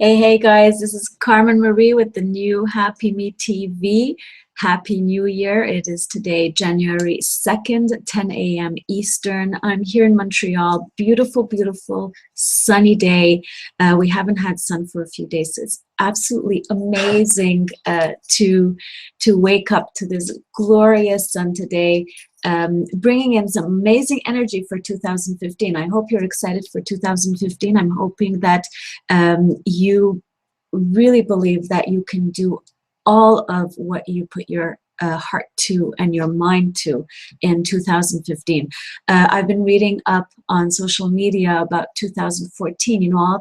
Hey guys, this is Carmen Marie with the new Happy Me TV. Happy New Year. It is today, January 2nd, 10 a.m. Eastern. I'm here in Montreal. Beautiful, beautiful, sunny day. We haven't had sun for a few days, so it's absolutely amazing to wake up to this glorious sun today. Bringing in some amazing energy for 2015. I hope you're excited for 2015. I'm hoping that you really believe that you can do all of what you put your heart to and your mind to in 2015. I've been reading up on social media about 2014. You know,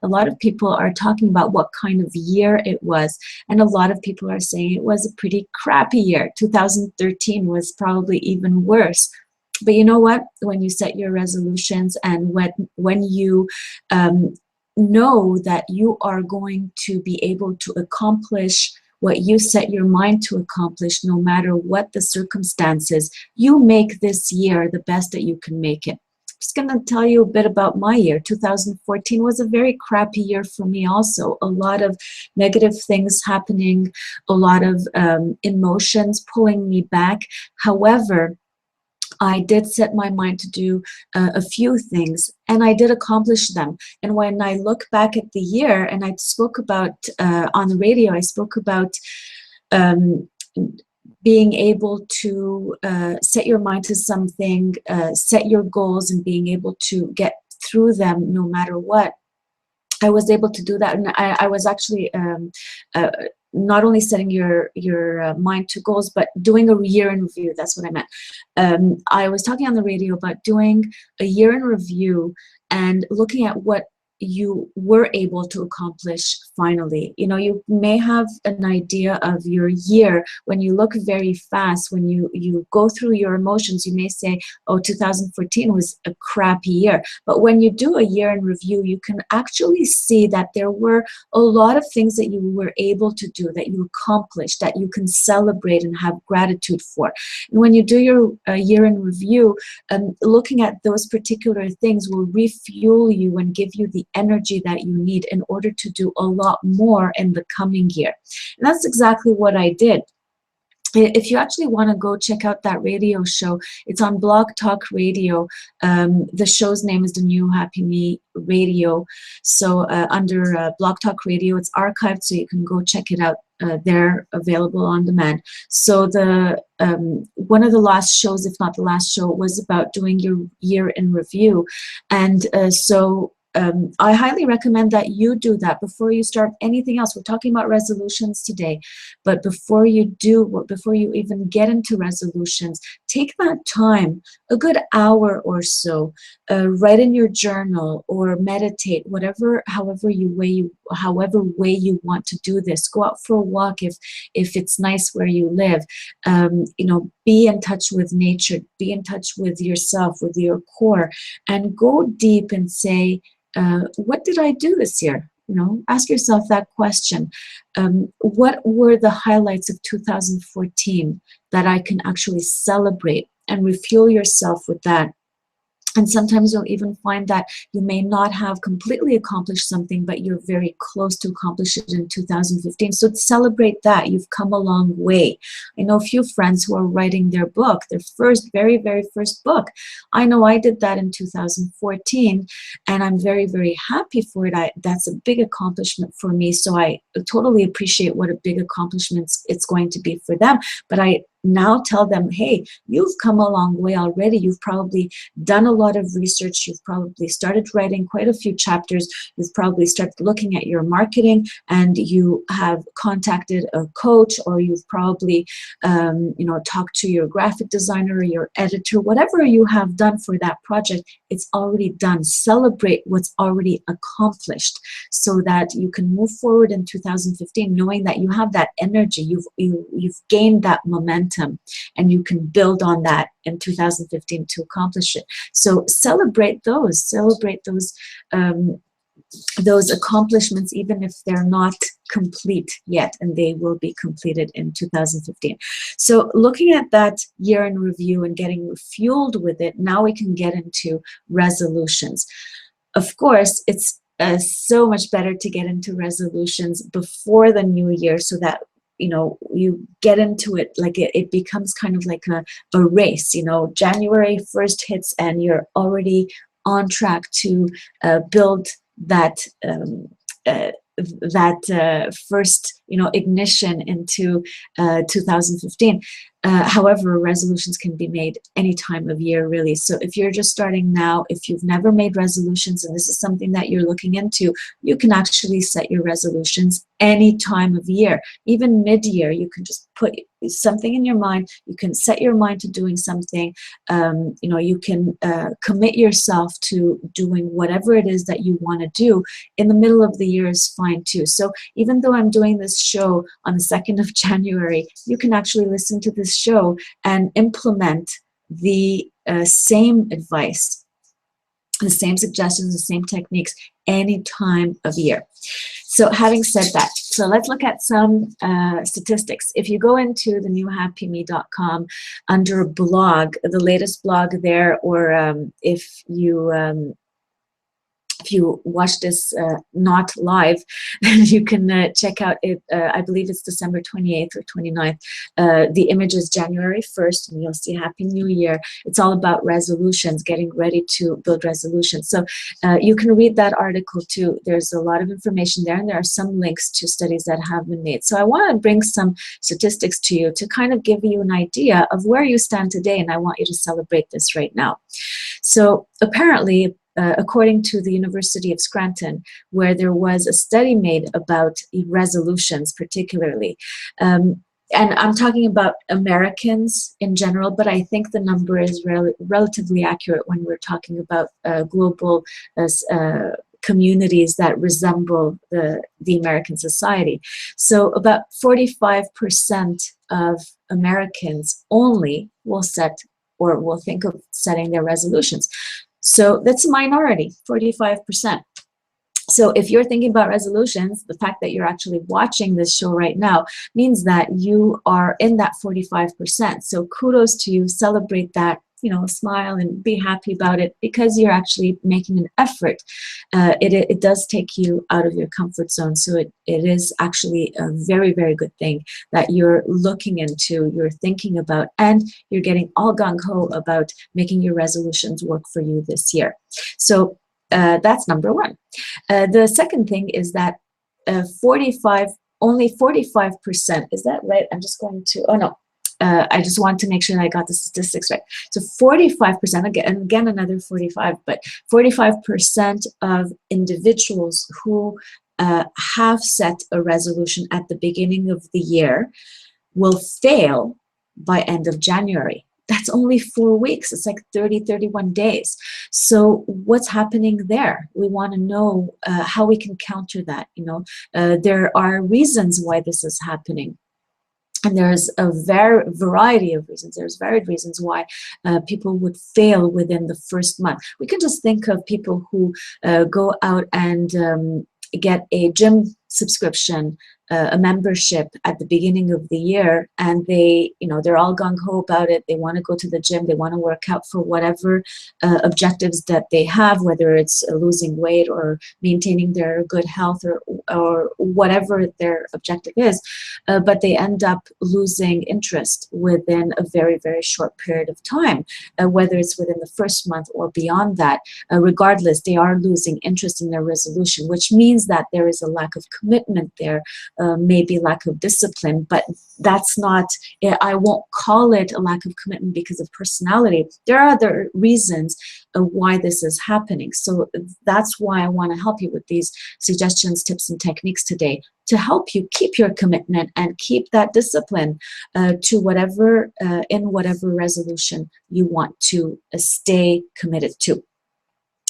a lot of people are talking about what kind of year it was, and a lot of people are saying it was a pretty crappy year. 2013 was probably even worse. But you know what? When you set your resolutions and when you know that you are going to be able to accomplish what you set your mind to accomplish, no matter what the circumstances, you make this year the best that you can make it. I'm just going to tell you a bit about my year. 2014 was a very crappy year for me also. A lot of negative things happening, a lot of emotions pulling me back. However, I did set my mind to do a few things, and I did accomplish them. And when I look back at the year, and I spoke about on the radio, I spoke about being able to set your mind to something, set your goals, and being able to get through them no matter what. I was able to do that, and I was actually not only setting your mind to goals, but doing a year in review. That's what I meant. I was talking on the radio about doing a year in review and looking at what you were able to accomplish finally. You know, you may have an idea of your year when you look very fast, when you go through your emotions, you may say, oh, 2014 was a crappy year. But when you do a year in review, you can actually see that there were a lot of things that you were able to do, that you accomplished, that you can celebrate and have gratitude for. And when you do your year in review, looking at those particular things will refuel you and give you the energy that you need in order to do a lot more in the coming year. And that's exactly what I did. If you actually want to go check out that radio show, it's on Blog Talk Radio. The show's name is The New Happy Me Radio. So under Blog Talk Radio, it's archived, so you can go check it out. They're available on demand. So one of the last shows, if not the last show, was about doing your year in review. And I highly recommend that you do that before you start anything else. We're talking about resolutions today, but before you even get into resolutions, take that time, a good hour or so, write in your journal or meditate, however way you want to do this. Go out for a walk if it's nice where you live. You know, be in touch with nature, be in touch with yourself, with your core, and go deep and say, what did I do this year? You know, ask yourself that question. What were the highlights of 2014 that I can actually celebrate, and refuel yourself with that? And sometimes you'll even find that you may not have completely accomplished something, but you're very close to accomplish it in 2015. So celebrate that. You've come a long way. I know a few friends who are writing their book, their very, very first book. I know I did that in 2014, and I'm very, very happy for it. That's a big accomplishment for me. So I totally appreciate what a big accomplishment it's going to be for them. But I now tell them, hey, you've come a long way already. You've probably done a lot of research. You've probably started writing quite a few chapters. You've probably started looking at your marketing, and you have contacted a coach, or you've probably talked to your graphic designer or your editor. Whatever you have done for that project, it's already done. Celebrate what's already accomplished so that you can move forward in 2015 knowing that you have that energy. You've gained that momentum, and you can build on that in 2015 to accomplish it. So celebrate those accomplishments, even if they're not complete yet, and they will be completed in 2015. So looking at that year in review and getting refueled with it, now we can get into resolutions. Of course, it's so much better to get into resolutions before the new year, so that you get into it like it becomes kind of like a race. January 1st hits and you're already on track to build that first ignition into 2015. However, resolutions can be made any time of year, really. So if you're just starting now, if you've never made resolutions and this is something that you're looking into, you can actually set your resolutions any time of year. Even mid-year, you can just put something in your mind. You can set your mind to doing something. You can commit yourself to doing whatever it is that you want to do. In the middle of the year is fine too. So even though I'm doing this show on the 2nd of January, you can actually listen to this show and implement the same advice, the same suggestions, the same techniques any time of year. So having said that, so let's look at some statistics. If you go into TheNewHappyMe.com under blog, the latest blog there, or if you watch this not live, you can check out it. I believe it's December 28th or 29th. The image is January 1st, and you'll see Happy New Year. It's all about resolutions, getting ready to build resolutions. So you can read that article too. There's a lot of information there, and there are some links to studies that have been made. So I want to bring some statistics to you to kind of give you an idea of where you stand today, and I want you to celebrate this right now. So apparently, according to the University of Scranton, where there was a study made about resolutions particularly. And I'm talking about Americans in general, but I think the number is relatively accurate when we're talking about global communities that resemble the American society. So about 45% of Americans only will set or will think of setting their resolutions. So that's a minority, 45%. So if you're thinking about resolutions, the fact that you're actually watching this show right now means that you are in that 45%. So kudos to you, celebrate that, smile and be happy about it, because you're actually making an effort. It does take you out of your comfort zone. So it is actually a very, very good thing that you're looking into, you're thinking about, and you're getting all gung-ho about making your resolutions work for you this year. So that's number one. The second thing is that only 45%, is that right? I'm just going to, oh no. I just want to make sure that I got the statistics right. So 45%, again another 45, but 45% of individuals who have set a resolution at the beginning of the year will fail by end of January. That's only 4 weeks. It's like 30, 31 days. So what's happening there? We want to know how we can counter that. There are reasons why this is happening. And there's a variety of reasons. There's varied reasons why people would fail within the first month. We can just think of people who go out and get a gym subscription, a membership at the beginning of the year, and they're all gung-ho about it. They want to go to the gym. They want to work out for whatever objectives that they have, whether it's losing weight or maintaining their good health or whatever their objective is. But they end up losing interest within a very, very short period of time, whether it's within the first month or beyond that. Regardless, they are losing interest in their resolution, which means that there is a lack of commitment there. Maybe lack of discipline, but that's not, I won't call it a lack of commitment because of personality. There are other reasons why this is happening. So that's why I want to help you with these suggestions, tips, and techniques today to help you keep your commitment and keep that discipline to whatever, in whatever resolution you want to stay committed to.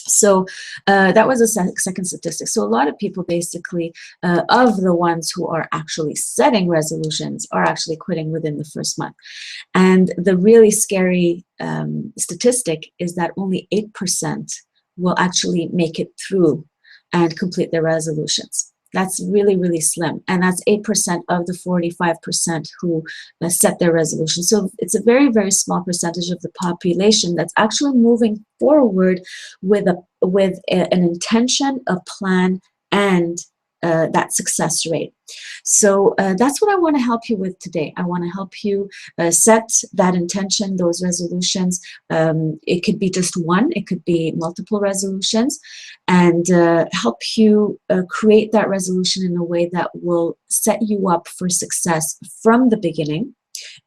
So that was a second statistic. So a lot of people basically, of the ones who are actually setting resolutions, are actually quitting within the first month. And the really scary statistic is that only 8% will actually make it through and complete their resolutions. That's really, really slim. And that's 8% of the 45% who set their resolution. So it's a very, very small percentage of the population that's actually moving forward with an intention, a plan, and that success rate. So that's what I want to help you with today. I want to help you set that intention, those resolutions. It could be just one, it could be multiple resolutions, and help you create that resolution in a way that will set you up for success from the beginning,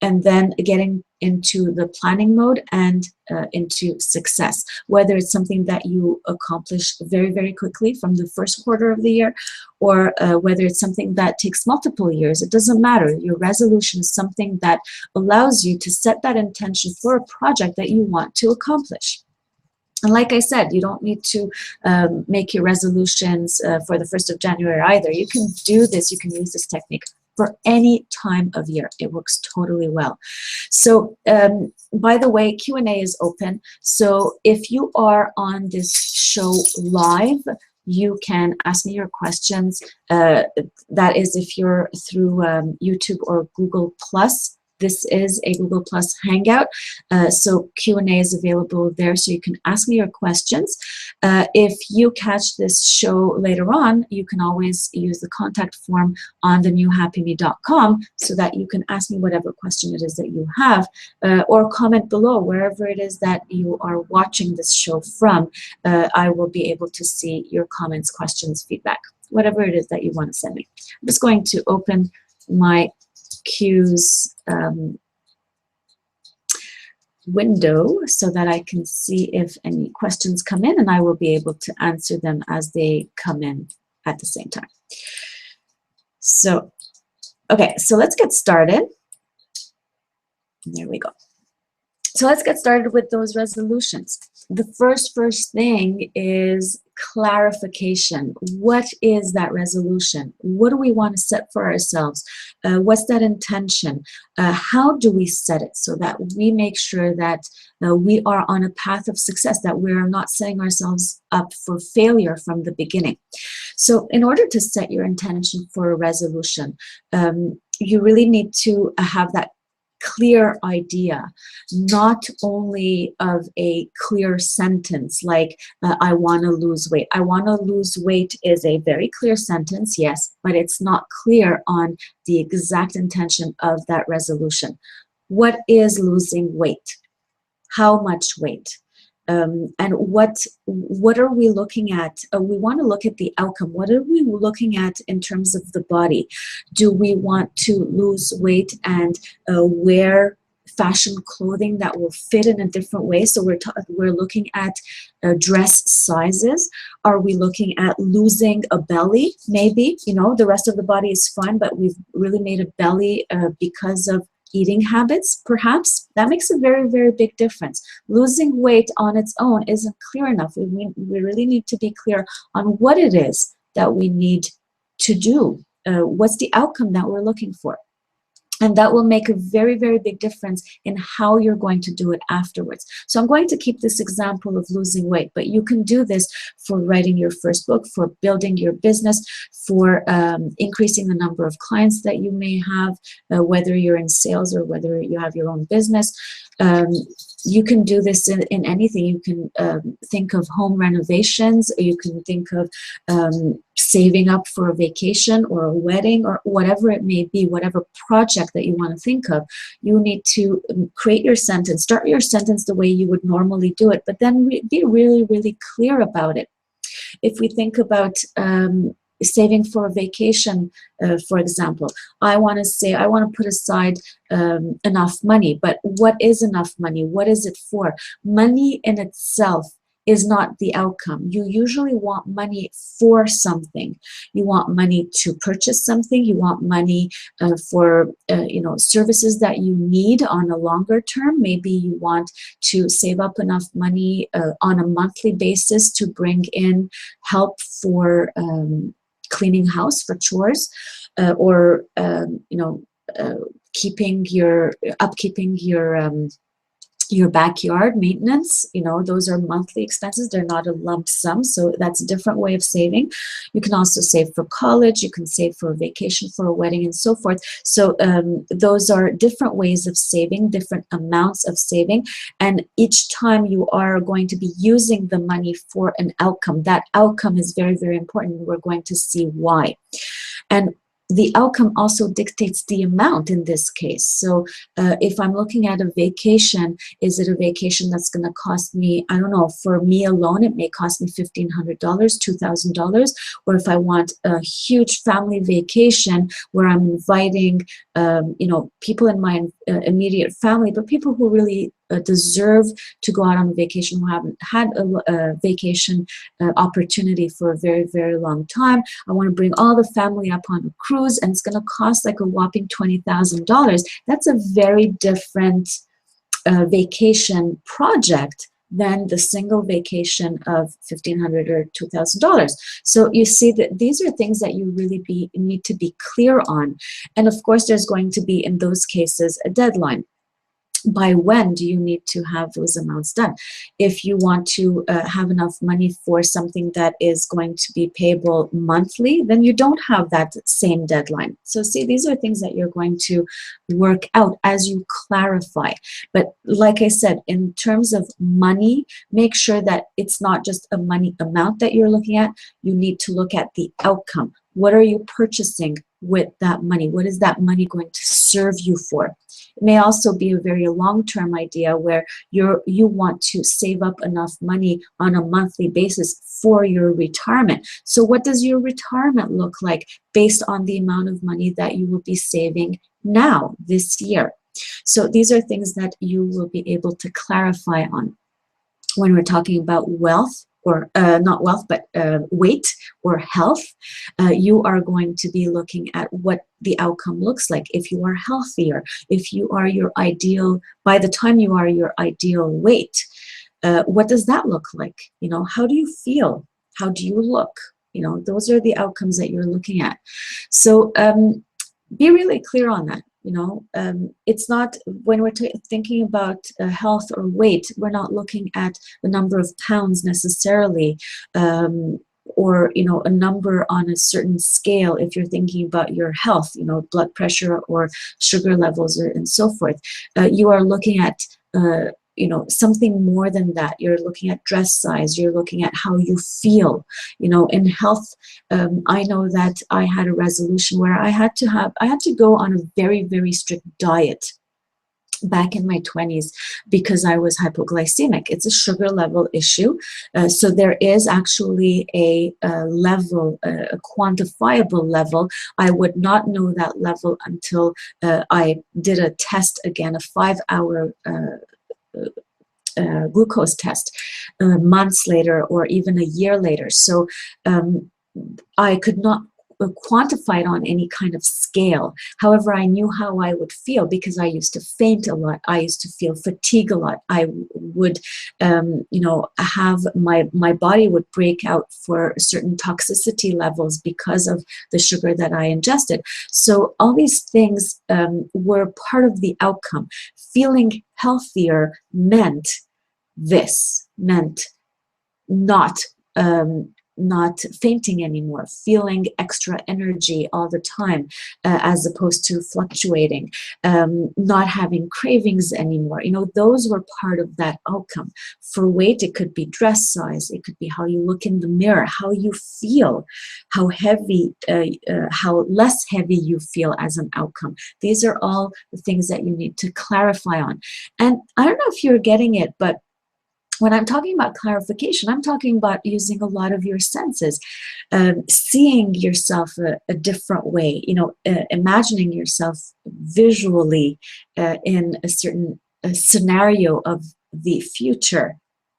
and then getting into the planning mode and into success, whether it's something that you accomplish very, very quickly from the first quarter of the year, or whether it's something that takes multiple years. It doesn't matter. Your resolution is something that allows you to set that intention for a project that you want to accomplish. And like I said, you don't need to make your resolutions for the 1st of January either. You can do this, you can use this technique for any time of year. It works totally well. So by the way, Q&A is open. So if you are on this show live, you can ask me your questions. That is if you're through YouTube or Google+. This is a Google Plus Hangout, so Q&A is available there, so you can ask me your questions. If you catch this show later on, you can always use the contact form on TheNewHappyMe.com so that you can ask me whatever question it is that you have, or comment below wherever it is that you are watching this show from. I will be able to see your comments, questions, feedback, whatever it is that you want to send me. I'm just going to open my Q's window so that I can see if any questions come in, and I will be able to answer them as they come in at the same time. So, okay, so let's get started. There we go. So let's get started with those resolutions. The first thing is clarification. What is that resolution? What do we want to set for ourselves? What's that intention? How do we set it so that we make sure that we are on a path of success, that we're not setting ourselves up for failure from the beginning? So in order to set your intention for a resolution, you really need to have that clear idea, not only of a clear sentence like I want to lose weight. I want to lose weight is a very clear sentence, yes, but it's not clear on the exact intention of that resolution. What is losing weight? How much weight? And what are we looking at? We want to look at the outcome. What are we looking at in terms of the body? Do we want to lose weight and wear fashion clothing that will fit in a different way? So we're looking at dress sizes. Are we looking at losing a belly? Maybe, you know, the rest of the body is fine, but we've really made a belly because of eating habits, perhaps. That makes a very, very big difference. Losing weight on its own isn't clear enough. We really need to be clear on what it is that we need to do. What's the outcome that we're looking for? And that will make a very, very big difference in how you're going to do it afterwards. So I'm going to keep this example of losing weight, but you can do this for writing your first book, for building your business, for increasing the number of clients that you may have, whether you're in sales or whether you have your own business. You can do this in anything. You can think of home renovations. You can think of saving up for a vacation or a wedding or whatever it may be, whatever project that you want to think of. You need to create your sentence, start your sentence the way you would normally do it, but then be really, really clear about it. If we think about saving for a vacation, for example, I want to put aside enough money, but what is enough money? What is it for? Money in itself is not the outcome. You usually want money for something. You want money to purchase something. You want money for services that you need on a longer term. Maybe you want to save up enough money on a monthly basis to bring in help for cleaning house, for chores, or upkeeping your your backyard maintenance, you know, those are monthly expenses. They're not a lump sum, so that's a different way of saving. You can also save for college, you can save for a vacation, for a wedding, and so forth. So those are different ways of saving, different amounts of saving, and each time you are going to be using the money for an outcome. That outcome is very, very important. We're going to see why. And the outcome also dictates the amount in this case. So if I'm looking at a vacation, is it a vacation that's going to cost me, I don't know, for me alone, it may cost me $1,500, $2,000. Or if I want a huge family vacation where I'm inviting, you know, people in my immediate family, but people who really deserve to go out on a vacation, who haven't had a vacation opportunity for a very, very long time. I want to bring all the family up on a cruise, and it's going to cost like a whopping $20,000. That's a very different vacation project than the single vacation of $1,500 or $2,000. So you see that these are things that you really need to be clear on. And of course, there's going to be, in those cases, a deadline. By when do you need to have those amounts done? If you want to have enough money for something that is going to be payable monthly, then you don't have that same deadline. So see, these are things that you're going to work out as you clarify. But like I said, in terms of money, make sure that it's not just a money amount that you're looking at. You need to look at the outcome. What are you purchasing with that money? What is that money going to serve you for? It may also be a very long-term idea where you want to save up enough money on a monthly basis for your retirement. So what does your retirement look like based on the amount of money that you will be saving now, this year? So these are things that you will be able to clarify on when we're talking about wealth, or not wealth, but weight or health. You are going to be looking at what the outcome looks like. If you are healthier, if you are your ideal, by the time you are your ideal weight, what does that look like? You know, how do you feel? How do you look? You know, those are the outcomes that you're looking at. So be really clear on that. You know, it's not, when we're thinking about health or weight, we're not looking at the number of pounds necessarily, or, you know, a number on a certain scale. If you're thinking about your health, you know, blood pressure or sugar levels, or, and so forth, you are looking at you know, something more than that. You're looking at dress size, you're looking at how you feel. You know, in health, I know that I had a resolution where I had to go on a very, very strict diet back in my 20s because I was hypoglycemic. It's a sugar level issue. So there is actually a level, a quantifiable level. I would not know that level until I did a test again, a 5-hour glucose test months later, or even a year later. So I could not quantify it on any kind of scale. However, I knew how I would feel because I used to faint a lot. I used to feel fatigue a lot. I would, you know, have my body would break out for certain toxicity levels because of the sugar that I ingested. So all these things were part of the outcome. Feeling healthier meant this, meant not not fainting anymore, feeling extra energy all the time, as opposed to fluctuating, not having cravings anymore. You know, those were part of that outcome. For weight, it could be dress size, it could be how you look in the mirror, how you feel, how heavy, how less heavy you feel as an outcome. These are all the things that you need to clarify on. And I don't know if you're getting it, but when I'm talking about clarification, I'm talking about using a lot of your senses, seeing yourself a different way, you know, imagining yourself visually in a certain scenario of the future,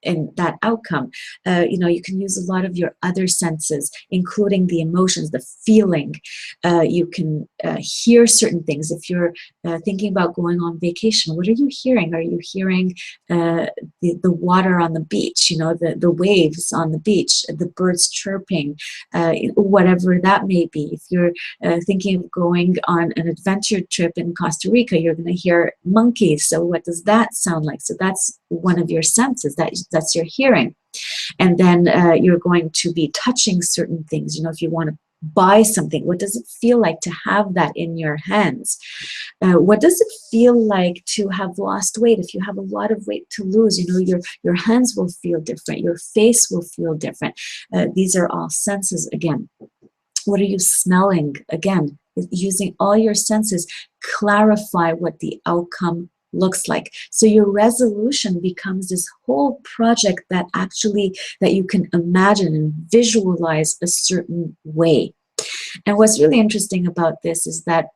in that outcome. You know, you can use a lot of your other senses, including the emotions, the feeling. You can hear certain things. If you're thinking about going on vacation, what are you hearing? Are you hearing the water on the beach, you know, the waves on the beach, the birds chirping, whatever that may be. If you're thinking of going on an adventure trip in Costa Rica, you're going to hear monkeys. So what does that sound like? So that's one of your senses, that's your hearing. And then you're going to be touching certain things. You know, if you want to buy something, what does it feel like to have that in your hands? What does it feel like to have lost weight? If you have a lot of weight to lose, you know, your hands will feel different, your face will feel different. These are all senses again. What are you smelling? Again, using all your senses, clarify what the outcome looks like. So your resolution becomes this whole project that you can imagine and visualize a certain way. And what's really interesting about this is that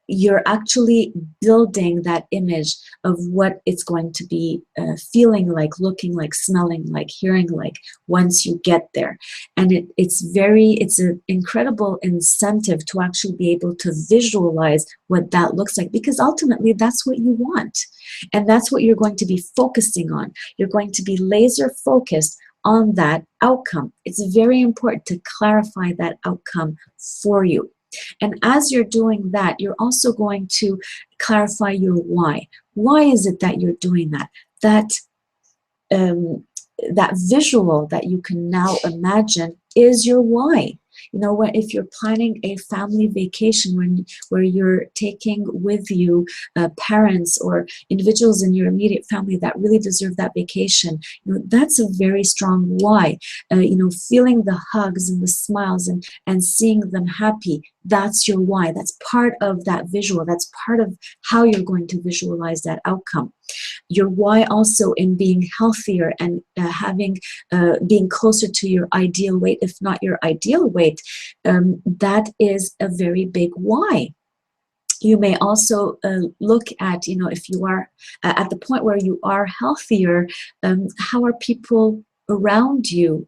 you're actually building that image of what it's going to be feeling like, looking like, smelling like, hearing like once you get there. And it's an incredible incentive to actually be able to visualize what that looks like, because ultimately that's what you want. And that's what you're going to be focusing on. You're going to be laser focused on that outcome. It's very important to clarify that outcome for you. And as you're doing that, you're also going to clarify your why. Why is it that you're doing that? That visual that you can now imagine is your why. You know, if you're planning a family vacation where you're taking with you parents or individuals in your immediate family that really deserve that vacation, you know, that's a very strong why. You know, feeling the hugs and the smiles and seeing them happy, that's your why. That's part of that visual. That's part of how you're going to visualize that outcome. Your why also in being healthier and being closer to your ideal weight, if not your ideal weight, that is a very big why. You may also look at, you know, if you are at the point where you are healthier, how are people around you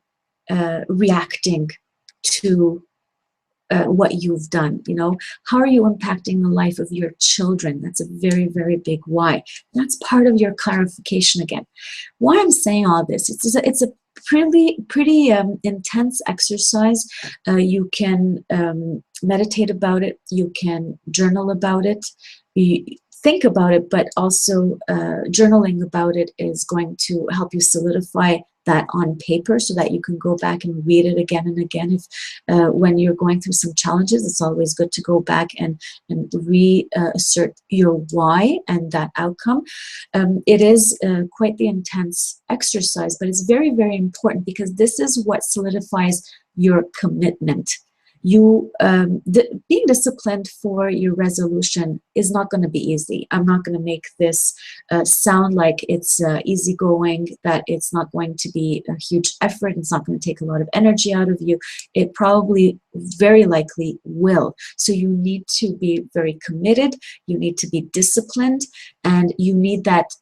reacting to what you've done? You know, how are you impacting the life of your children? That's a very, very big why. That's part of your clarification again. Why I'm saying all this, it's a pretty intense exercise. You can meditate about it, you can journal about it, you think about it, but also journaling about it is going to help you solidify that on paper so that you can go back and read it again and again. If when you're going through some challenges, it's always good to go back and reassert your why and that outcome. It is quite the intense exercise, but it's very, very important, because this is what solidifies your commitment. You being disciplined for your resolution is not going to be easy. I'm not going to make this sound like it's easygoing, that it's not going to be a huge effort, it's not going to take a lot of energy out of you. It probably very likely will. So you need to be very committed, you need to be disciplined, and you need that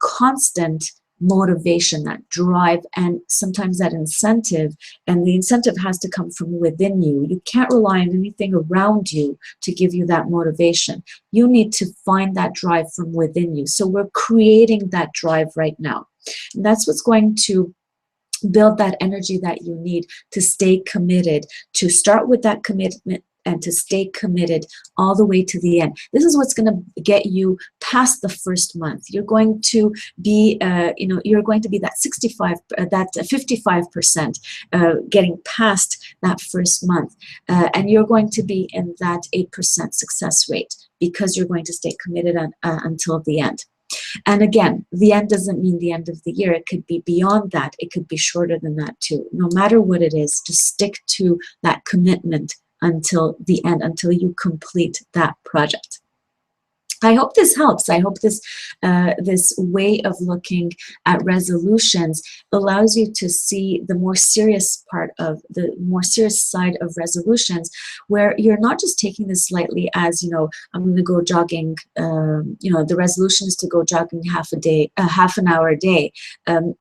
constant motivation, that drive, and sometimes that incentive. And the incentive has to come from within you. You can't rely on anything around you to give you that motivation. You need to find that drive from within you. So we're creating that drive right now. And that's what's going to build that energy that you need to stay committed, to start with that commitment and to stay committed all the way to the end. This is what's going to get you past the first month. You're going to be, you're going to be that 55%, getting past that first month. And you're going to be in that 8% success rate, because you're going to stay committed until the end. And again, the end doesn't mean the end of the year. It could be beyond that. It could be shorter than that too. No matter what it is, just stick to that commitment until the end, until you complete that project. I hope this helps. I hope this way of looking at resolutions allows you to see the more serious part of the more serious side of resolutions, where you're not just taking this lightly as, you know, I'm going to go jogging. You know, the resolution is to go jogging half an hour a day.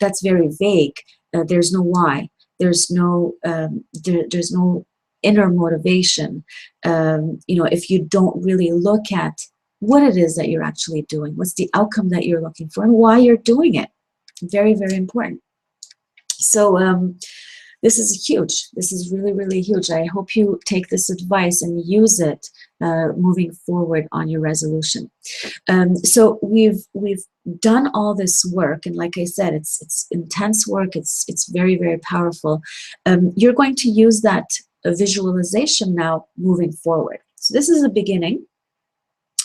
That's very vague. There's no why. There's no there's no inner motivation. You know, if you don't really look at what it is that you're actually doing, what's the outcome that you're looking for, and why you're doing it. Very, very important. So this is huge. This is really, really huge. I hope you take this advice and use it moving forward on your resolution. So we've done all this work, and like I said, it's intense work. It's very, very powerful. You're going to use that visualization now moving forward. So this is a beginning.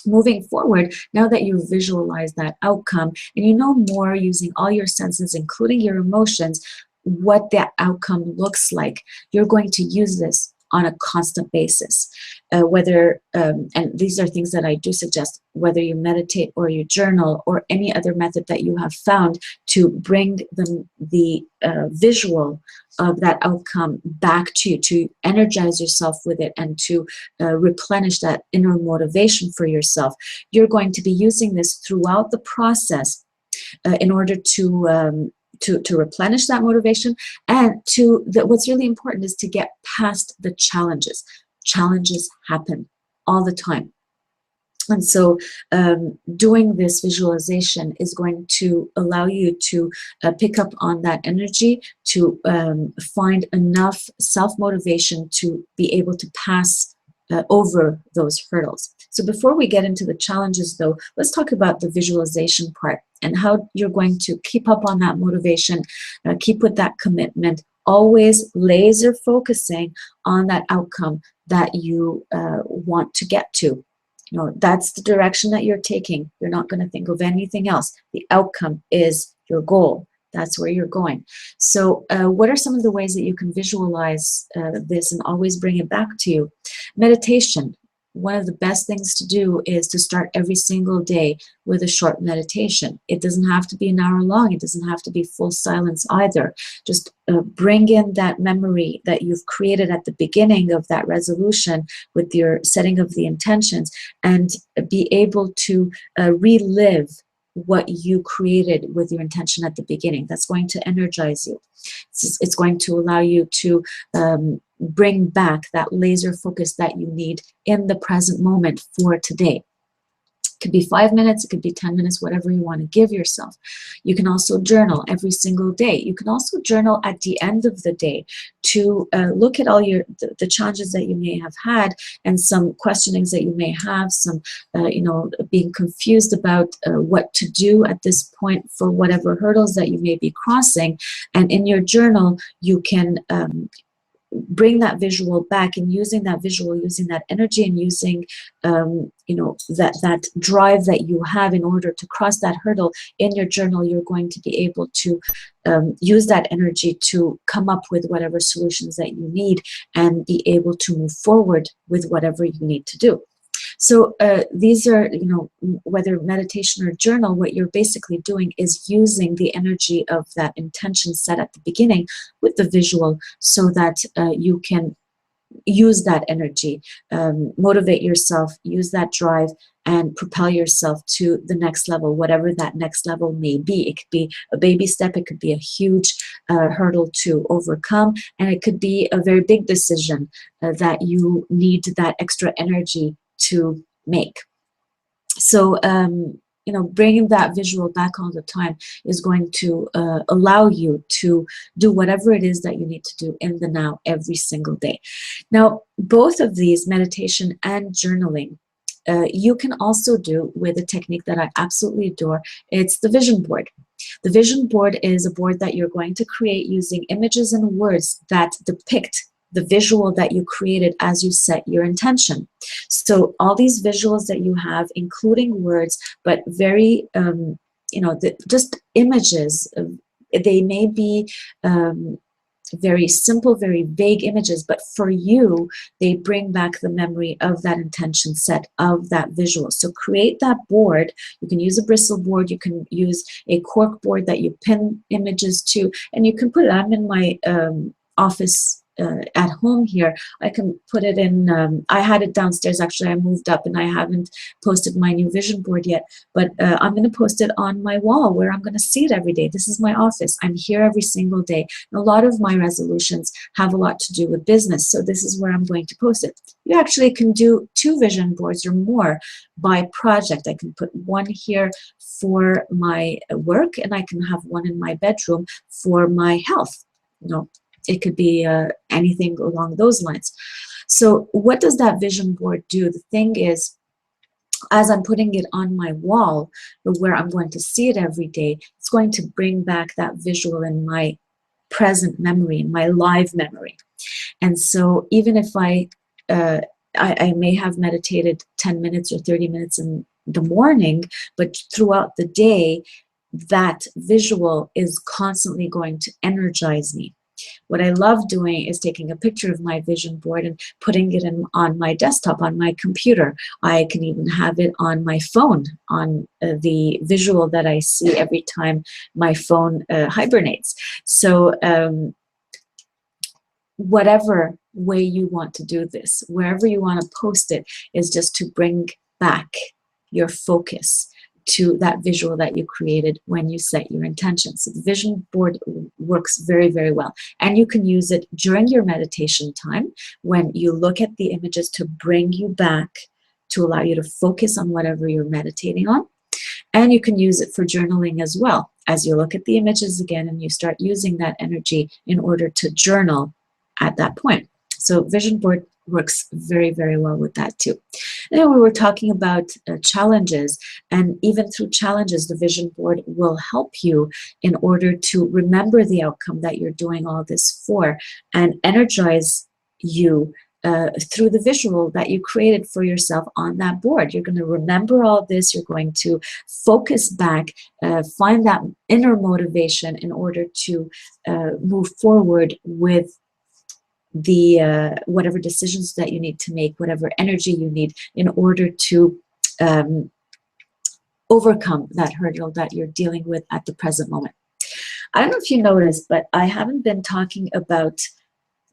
Moving forward, now that you've visualized that outcome and you know more using all your senses, including your emotions, what that outcome looks like, you're going to use this on a constant basis. And these are things that I do suggest, whether you meditate or you journal or any other method that you have found to bring the visual of that outcome back to you, to energize yourself with it and to replenish that inner motivation for yourself. You're going to be using this throughout the process in order to replenish that motivation, and what's really important is to get past the challenges. Challenges happen all the time. And so doing this visualization is going to allow you to pick up on that energy, to find enough self-motivation to be able to pass over those hurdles. So before we get into the challenges, though, let's talk about the visualization part and how you're going to keep up on that motivation, keep with that commitment, always laser focusing on that outcome that you want to get to. You know, that's the direction that you're taking. You're not going to think of anything else. The outcome is your goal. That's where you're going. So what are some of the ways that you can visualize this and always bring it back to you? Meditation. One of the best things to do is to start every single day with a short meditation. It doesn't have to be an hour long. It doesn't have to be full silence either. Just bring in that memory that you've created at the beginning of that resolution with your setting of the intentions, and be able to relive what you created with your intention at the beginning. That's going to energize you. It's going to allow you to bring back that laser focus that you need in the present moment for today. It could be 5 minutes, it could be 10 minutes, whatever you want to give yourself. You can also journal every single day. You can also journal at the end of the day to look at all the challenges that you may have had and some questionings that you may have, some being confused about what to do at this point for whatever hurdles that you may be crossing. And in your journal, you can bring that visual back, and using that visual, using that energy, and using that drive that you have in order to cross that hurdle in your journal, you're going to be able to use that energy to come up with whatever solutions that you need and be able to move forward with whatever you need to do. So these are, whether meditation or journal, what you're basically doing is using the energy of that intention set at the beginning with the visual, so that you can use that energy, motivate yourself, use that drive, and propel yourself to the next level, whatever that next level may be. It could be a baby step, it could be a huge hurdle to overcome, and it could be a very big decision that you need that extra energy to make. So bringing that visual back all the time is going to allow you to do whatever it is that you need to do in the now every single day. Now, both of these, meditation and journaling, you can also do with a technique that I absolutely adore. It's the vision board. The vision board is a board that you're going to create using images and words that depict the visual that you created as you set your intention. So all these visuals that you have, including words, but very, just images, they may be very simple, very vague images, but for you, they bring back the memory of that intention set, of that visual. So create that board. You can use a bristle board, you can use a cork board that you pin images to, and you can put it, I'm in my office at home here. I can put it in, I had it downstairs actually, I moved up and I haven't posted my new vision board yet, but I'm going to post it on my wall where I'm going to see it every day. This is my office. I'm here every single day. And a lot of my resolutions have a lot to do with business, so this is where I'm going to post it. You actually can do 2 vision boards or more by project. I can put one here for my work, and I can have one in my bedroom for my health. You know, it could be anything along those lines. So what does that vision board do? The thing is, as I'm putting it on my wall, where I'm going to see it every day, it's going to bring back that visual in my present memory, in my live memory. And so even if I may have meditated 10 minutes or 30 minutes in the morning, but throughout the day, that visual is constantly going to energize me. What I love doing is taking a picture of my vision board and putting it on my desktop, on my computer. I can even have it on my phone, on the visual that I see every time my phone hibernates. So whatever way you want to do this, wherever you want to post it, is just to bring back your focus to that visual that you created when you set your intentions. So the vision board works very, very well. And you can use it during your meditation time when you look at the images to bring you back, to allow you to focus on whatever you're meditating on. And you can use it for journaling as well, as you look at the images again and you start using that energy in order to journal at that point. So vision board works very, very well with that too. And then we were talking about challenges, and even through challenges, the vision board will help you in order to remember the outcome that you're doing all this for, and energize you through the visual that you created for yourself on that board. You're going to remember all this. You're going to focus back, find that inner motivation in order to move forward with the whatever decisions that you need to make, whatever energy you need in order to overcome that hurdle that you're dealing with at the present moment. I don't know if you noticed, but I haven't been talking about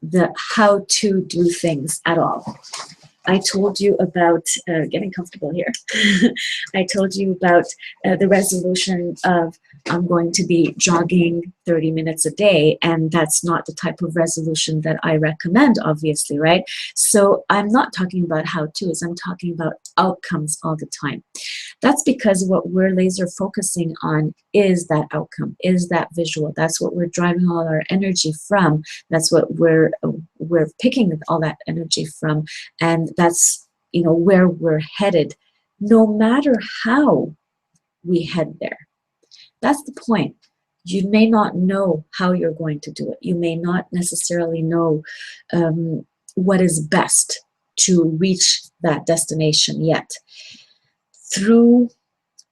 the how to do things at all. I told you about getting comfortable here. I told you about the resolution of I'm going to be jogging 30 minutes a day, and that's not the type of resolution that I recommend, obviously, right? So I'm not talking about how-tos, I'm talking about outcomes all the time. That's because what we're laser focusing on is that outcome, is that visual. That's what we're driving all our energy from. That's what we're picking all that energy from, and that's, you know, where we're headed, no matter how we head there. That's the point. You may not know how you're going to do it. You may not necessarily know what is best to reach that destination yet. Through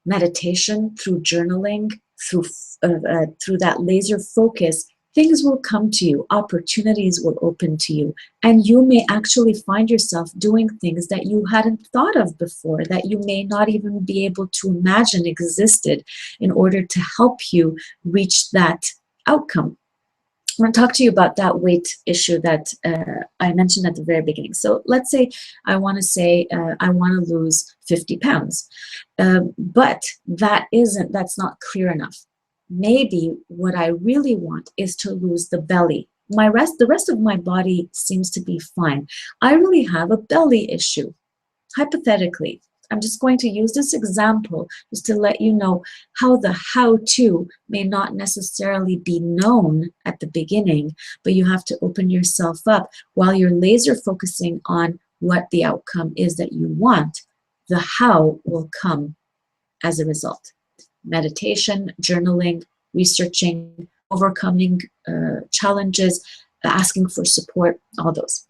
meditation, through journaling, through that laser focus, things will come to you, opportunities will open to you, and you may actually find yourself doing things that you hadn't thought of before, that you may not even be able to imagine existed, in order to help you reach that outcome. I'm going to talk to you about that weight issue that I mentioned at the very beginning. So let's say I want to lose 50 pounds, but that's not clear enough. Maybe what I really want is to lose the belly. The rest of my body seems to be fine. I really have a belly issue, hypothetically. I'm just going to use this example just to let you know how the how-to may not necessarily be known at the beginning, but you have to open yourself up while you're laser focusing on what the outcome is that you want. The how will come as a result. Meditation, journaling, researching, overcoming challenges, asking for support, all those.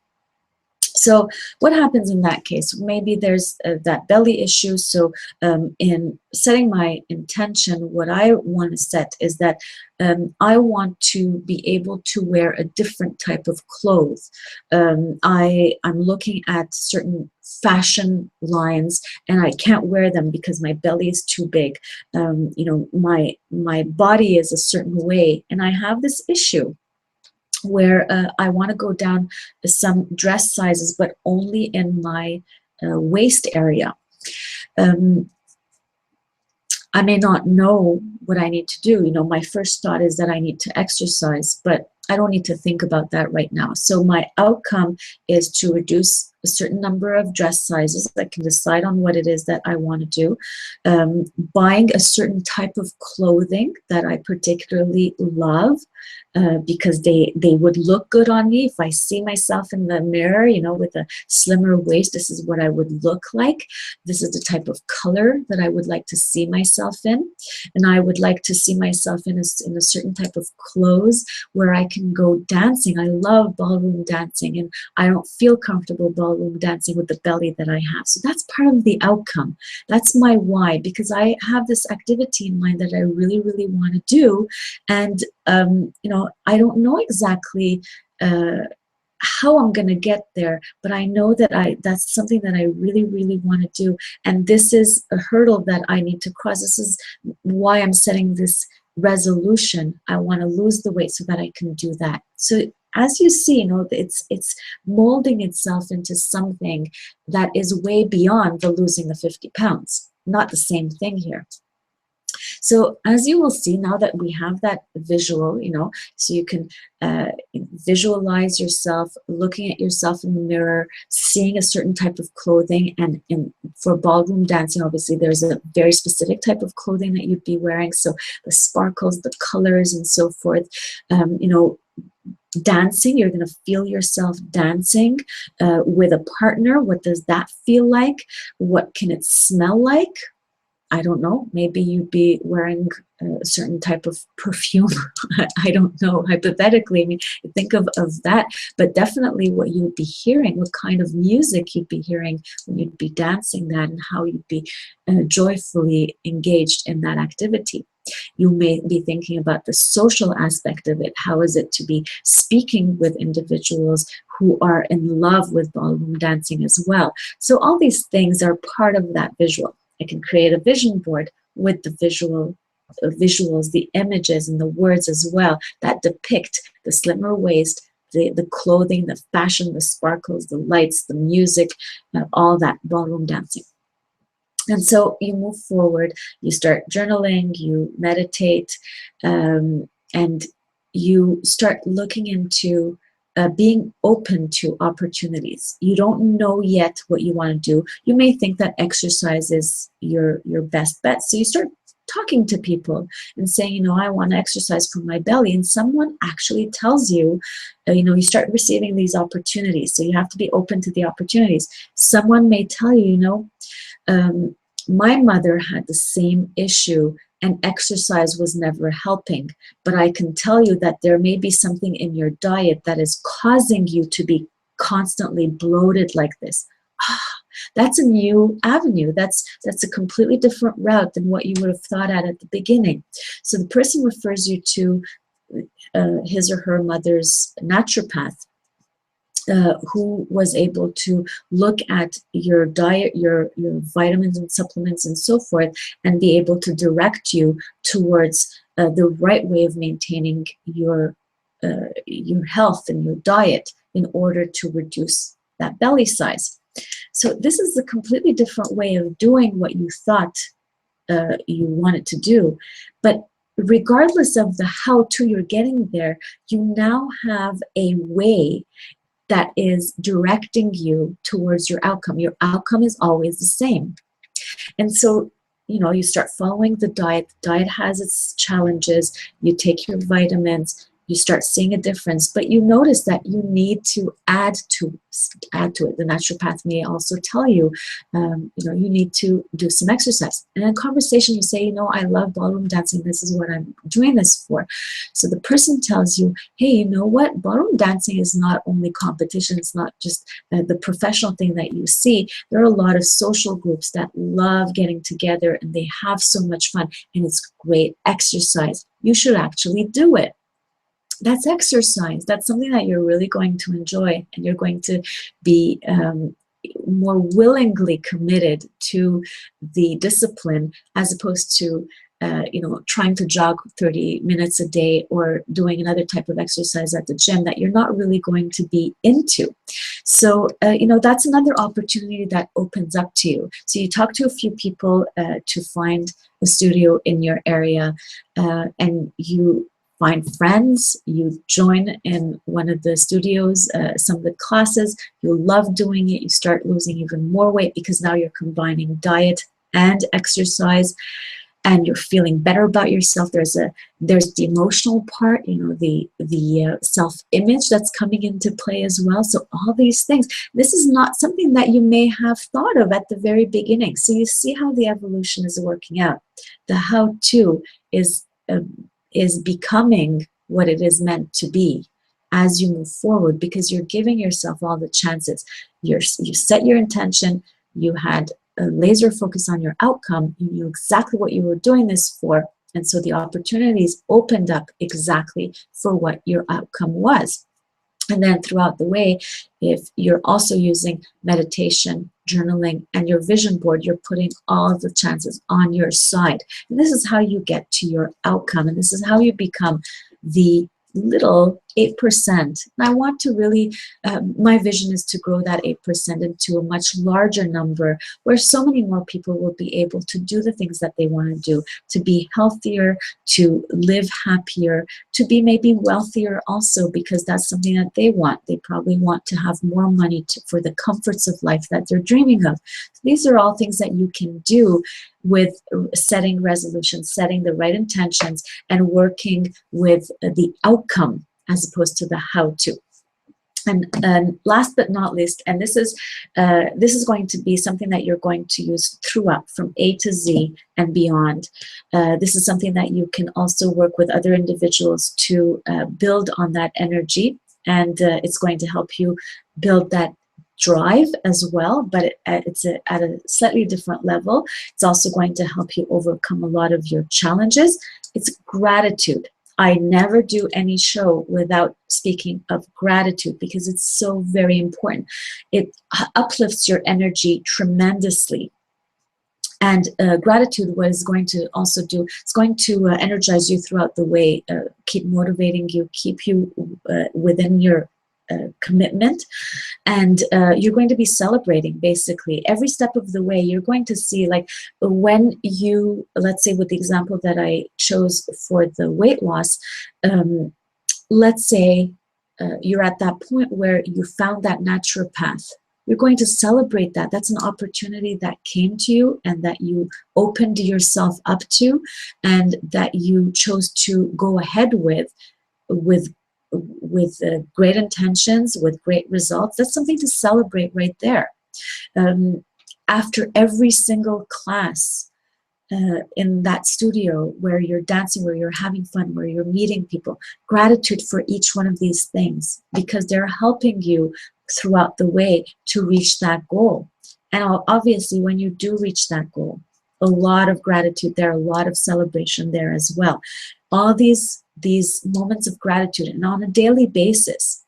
So what happens in that case? Maybe there's that belly issue. So in setting my intention, what I want to set is that I want to be able to wear a different type of clothes. I'm looking at certain fashion lines, and I can't wear them because my belly is too big. You know, my body is a certain way, and I have this issue where I want to go down some dress sizes, but only in my waist area. I may not know what I need to do. You know, my first thought is that I need to exercise, but I don't need to think about that right now. So my outcome is to reduce a certain number of dress sizes. I can decide on what it is that I want to do. Buying a certain type of clothing that I particularly love because they would look good on me. If I see myself in the mirror, you know, with a slimmer waist, this is what I would look like. This is the type of color that I would like to see myself in. And I would like to see myself in a certain type of clothes where I can go dancing. I love ballroom dancing, and I don't feel comfortable ballroom dancing with the belly that I have. So that's part of the outcome. That's my why, because I have this activity in mind that I really, really want to do. And, you know, I don't know exactly how I'm going to get there, but I know that that's something that I really, really want to do. And this is a hurdle that I need to cross. This is why I'm setting this resolution. I want to lose the weight so that I can do that. So as you see, you know, it's molding itself into something that is way beyond the losing the 50 pounds. Not the same thing here. So as you will see, now that we have that visual, you know, so you can visualize yourself looking at yourself in the mirror, seeing a certain type of clothing. And for ballroom dancing, obviously there's a very specific type of clothing that you'd be wearing. So the sparkles, the colors, and so forth. You know, dancing, you're going to feel yourself dancing with a partner. What does that feel like? What can it smell like? I don't know, maybe you'd be wearing a certain type of perfume. I don't know, hypothetically. I mean, think of that, but definitely what you'd be hearing, what kind of music you'd be hearing when you'd be dancing that, and how you'd be joyfully engaged in that activity. You may be thinking about the social aspect of it. How is it to be speaking with individuals who are in love with ballroom dancing as well? So all these things are part of that visual. I can create a vision board with the visuals, the images, and the words as well that depict the slimmer waist, the clothing, the fashion, the sparkles, the lights, the music, all that ballroom dancing. And so you move forward, you start journaling, you meditate, and you start looking into being open to opportunities. You don't know yet what you want to do. You may think that exercise is your best bet. So you start talking to people and saying, you know, I want to exercise for my belly. And someone actually tells you, you know, you start receiving these opportunities. So you have to be open to the opportunities. Someone may tell you, you know, my mother had the same issue and exercise was never helping. But I can tell you that there may be something in your diet that is causing you to be constantly bloated like this. That's a new avenue. That's a completely different route than what you would have thought at the beginning. So the person refers you to his or her mother's naturopath, who was able to look at your diet, your vitamins and supplements and so forth, and be able to direct you towards the right way of maintaining your health and your diet in order to reduce that belly size. So this is a completely different way of doing what you thought you wanted to do. But regardless of the how-to you're getting there, you now have a way that is directing you towards your outcome. Your outcome is always the same. And so, you know, you start following the diet. The diet has its challenges. You take your vitamins. you start seeing a difference, but you notice that you need to add to it. The naturopath may also tell you, you need to do some exercise. And in conversation, you say, I love ballroom dancing. This is what I'm doing this for. So the person tells you, hey, you know what? Ballroom dancing is not only competition. It's not just the professional thing that you see. There are a lot of social groups that love getting together, and they have so much fun, and it's great exercise. You should actually do it. That's exercise. That's something that you're really going to enjoy, and you're going to be more willingly committed to the discipline, as opposed to trying to jog 30 minutes a day or doing another type of exercise at the gym that you're not really going to be into. So, that's another opportunity that opens up to you. So you talk to a few people to find a studio in your area, and you find friends, you join in one of the studios, some of the classes, you love doing it, you start losing even more weight because now you're combining diet and exercise, and you're feeling better about yourself. There's the emotional part, the self-image that's coming into play as well. So all these things, this is not something that you may have thought of at the very beginning. So you see how the evolution is working out. The how-to is becoming what it is meant to be as you move forward, because you're giving yourself all the chances. You set your intention, you had a laser focus on your outcome, you knew exactly what you were doing this for, and so the opportunities opened up exactly for what your outcome was. And then throughout the way, if you're also using meditation, journaling, and your vision board, you're putting all of the chances on your side. And this is how you get to your outcome. And this is how you become the little 8%. And I want to really, my vision is to grow that 8% into a much larger number, where so many more people will be able to do the things that they want to do, to be healthier, to live happier, to be maybe wealthier also, because that's something that they want. They probably want to have more money for the comforts of life that they're dreaming of. So these are all things that you can do with setting resolutions, setting the right intentions, and working with the outcome as opposed to the how-to. And last but not least, and this is going to be something that you're going to use throughout, from A to Z and beyond. This is something that you can also work with other individuals to build on that energy, and it's going to help you build that drive as well, but it's at a slightly different level. It's also going to help you overcome a lot of your challenges. It's gratitude. I never do any show without speaking of gratitude, because it's so very important. It uplifts your energy tremendously. And gratitude, what it's going to also do, it's going to energize you throughout the way, keep motivating you, keep you within your commitment, and you're going to be celebrating basically every step of the way. You're going to see, like, when you, let's say with the example that I chose for the weight loss, let's say you're at that point where you found that naturopath. You're going to celebrate that. That's an opportunity that came to you and that you opened yourself up to, and that you chose to go ahead with great intentions, with great results. That's something to celebrate right there. After every single class in that studio where you're dancing, where you're having fun, where you're meeting people, gratitude for each one of these things, because they're helping you throughout the way to reach that goal. And obviously, when you do reach that goal, a lot of gratitude there, a lot of celebration there as well. All these moments of gratitude, and on a daily basis,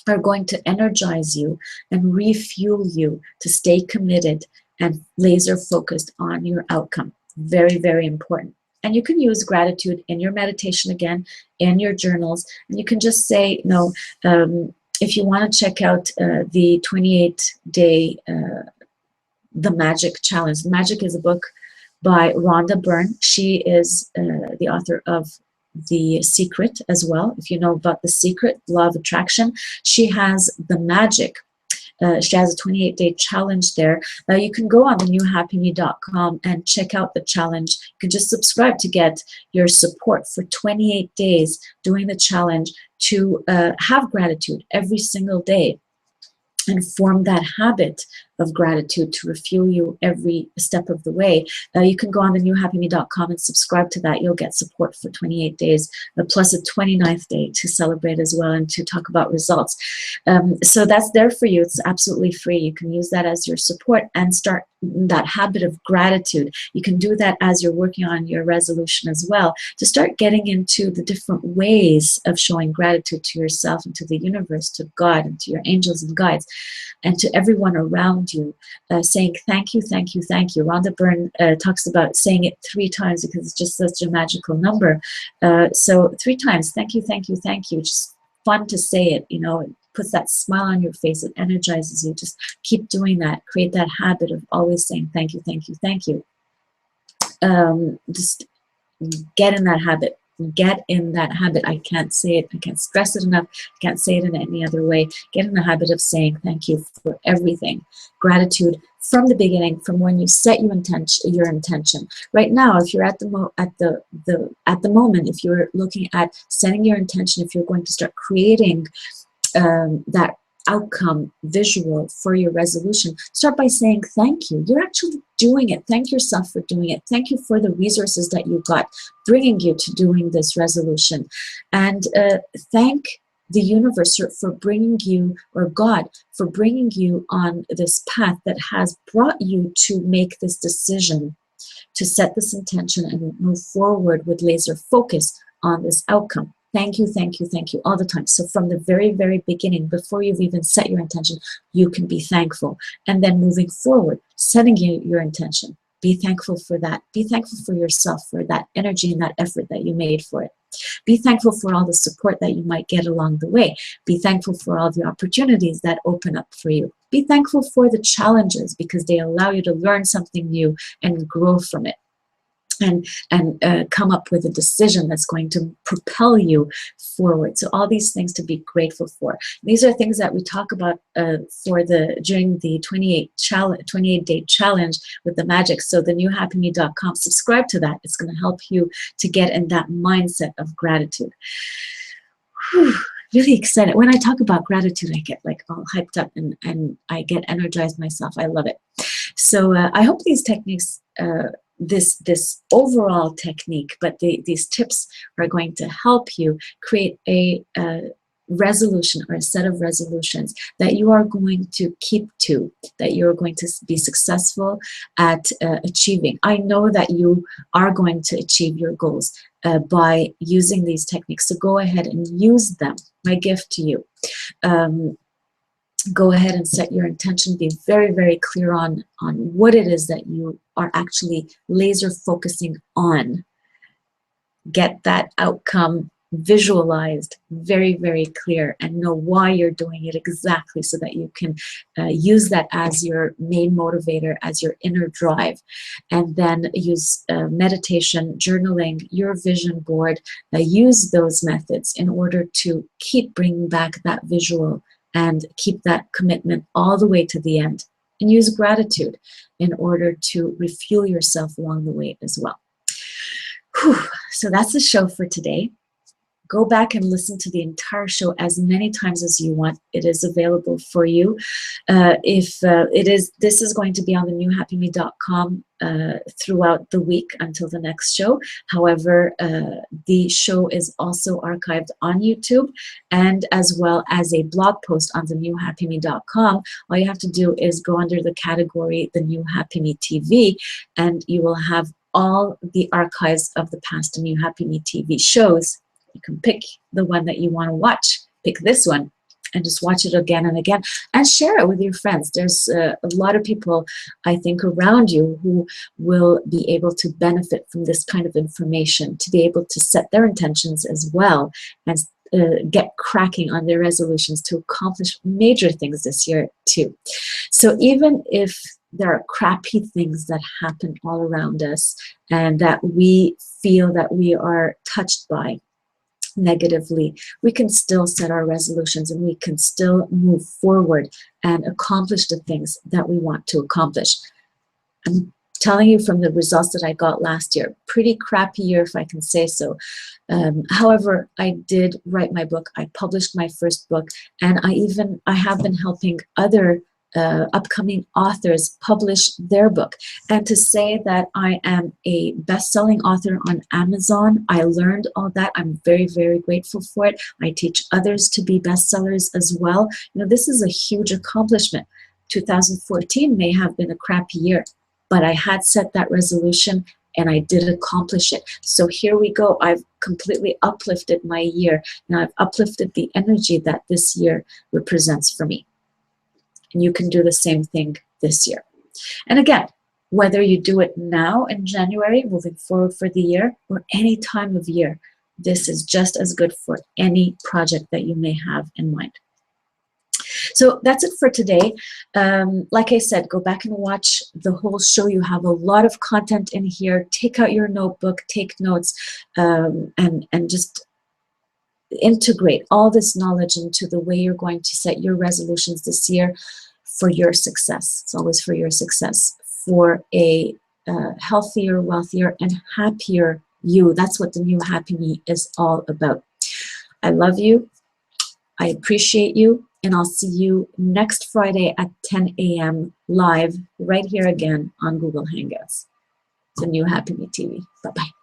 are going to energize you and refuel you to stay committed and laser focused on your outcome. Very, very important. And you can use gratitude in your meditation again, in your journals, and you can just say, if you want to check out the 28-day The Magic Challenge. The Magic is a book by Rhonda Byrne. She is the author of The Secret as well. If you know about The Secret, Law of Attraction, she has The Magic. She has a 28-day challenge there. You can go on TheNewHappyMe.com and check out the challenge. You can just subscribe to get your support for 28 days doing the challenge to have gratitude every single day and form that habit of gratitude to refuel you every step of the way. You can go on TheNewHappyMe.com and subscribe to that. You'll get support for 28 days, plus a 29th day to celebrate as well and to talk about results. So that's there for you. It's absolutely free. You can use that as your support and start that habit of gratitude. You can do that as you're working on your resolution as well, to start getting into the different ways of showing gratitude to yourself and to the universe, to God and to your angels and guides, and to everyone around you, saying thank you, thank you, thank you. Rhonda Byrne talks about saying it 3 times because it's just such a magical number. So 3 times, thank you, thank you, thank you. It's just fun to say it, you know. It puts that smile on your face. It energizes you. Just keep doing that. Create that habit of always saying thank you, thank you, thank you. Just get in that habit. Get in that habit. I can't say it. I can't stress it enough. I can't say it in any other way. Get in the habit of saying thank you for everything. Gratitude from the beginning, from when you set your intention. Right now, if you're at the moment, if you're looking at setting your intention, if you're going to start creating that outcome visual for your resolution, start by saying thank you. You're actually doing it. Thank yourself for doing it. Thank you for the resources that you got bringing you to doing this resolution. And thank the universe for bringing you, or God for bringing you on this path that has brought you to make this decision, to set this intention and move forward with laser focus on this outcome. Thank you, thank you, thank you all the time. So from the very, very beginning, before you've even set your intention, you can be thankful. And then moving forward, setting your intention, be thankful for that. Be thankful for yourself, for that energy and that effort that you made for it. Be thankful for all the support that you might get along the way. Be thankful for all the opportunities that open up for you. Be thankful for the challenges because they allow you to learn something new and grow from it. And come up with a decision that's going to propel you forward. So all these things to be grateful for. These are things that we talk about during the 28-day challenge with the magic. So TheNewHappyMe.com, subscribe to that. It's going to help you to get in that mindset of gratitude. Whew. Really excited. When I talk about gratitude, I get like all hyped up and I get energized myself. I love it. So I hope these techniques, this overall technique, but these tips are going to help you create a resolution or a set of resolutions that you are going to keep to, that you're going to be successful at achieving. I know that you are going to achieve your goals by using these techniques. So go ahead and use them. My gift to you. Go ahead and set your intention. Be very, very clear on what it is that you are actually laser focusing on. Get that outcome visualized, very, very clear, and know why you're doing it exactly so that you can use that as your main motivator, as your inner drive. And then use meditation, journaling, your vision board. Use those methods in order to keep bringing back that visual and keep that commitment all the way to the end. And use gratitude in order to refuel yourself along the way as well. Whew. So that's the show for today. Go back and listen to the entire show as many times as you want. It is available for you. This is going to be on TheNewHappyMe.com throughout the week until the next show. However, the show is also archived on YouTube and as well as a blog post on TheNewHappyMe.com. All you have to do is go under the category The New Happy Me TV, and you will have all the archives of the past The New Happy Me TV shows. You can pick the one that you want to watch. Pick this one and just watch it again and again and share it with your friends. There's a lot of people, I think, around you who will be able to benefit from this kind of information, to be able to set their intentions as well and get cracking on their resolutions to accomplish major things this year too. So even if there are crappy things that happen all around us and that we feel that we are touched by, negatively, we can still set our resolutions and we can still move forward and accomplish the things that we want to accomplish. I'm telling you from the results that I got last year, pretty crappy year if I can say so. However, I did write my book. I published my first book, and I have been helping other upcoming authors publish their book. And to say that I am a best-selling author on Amazon, I learned all that. I'm very, very grateful for it. I teach others to be bestsellers as well. You know, this is a huge accomplishment. 2014 may have been a crappy year, but I had set that resolution and I did accomplish it. So here we go. I've completely uplifted my year. Now I've uplifted the energy that this year represents for me. And you can do the same thing this year. And again, whether you do it now in January, moving forward for the year, or any time of year, this is just as good for any project that you may have in mind. So that's it for today. Like I said, go back and watch the whole show. You have a lot of content in here. Take out your notebook, take notes, and just integrate all this knowledge into the way you're going to set your resolutions this year for your success. It's always for your success, for a healthier, wealthier, and happier you. That's what the New Happy Me is all about. I love you. I appreciate you. And I'll see you next Friday at 10 a.m. live right here again on Google Hangouts. The New Happy Me TV. Bye-bye.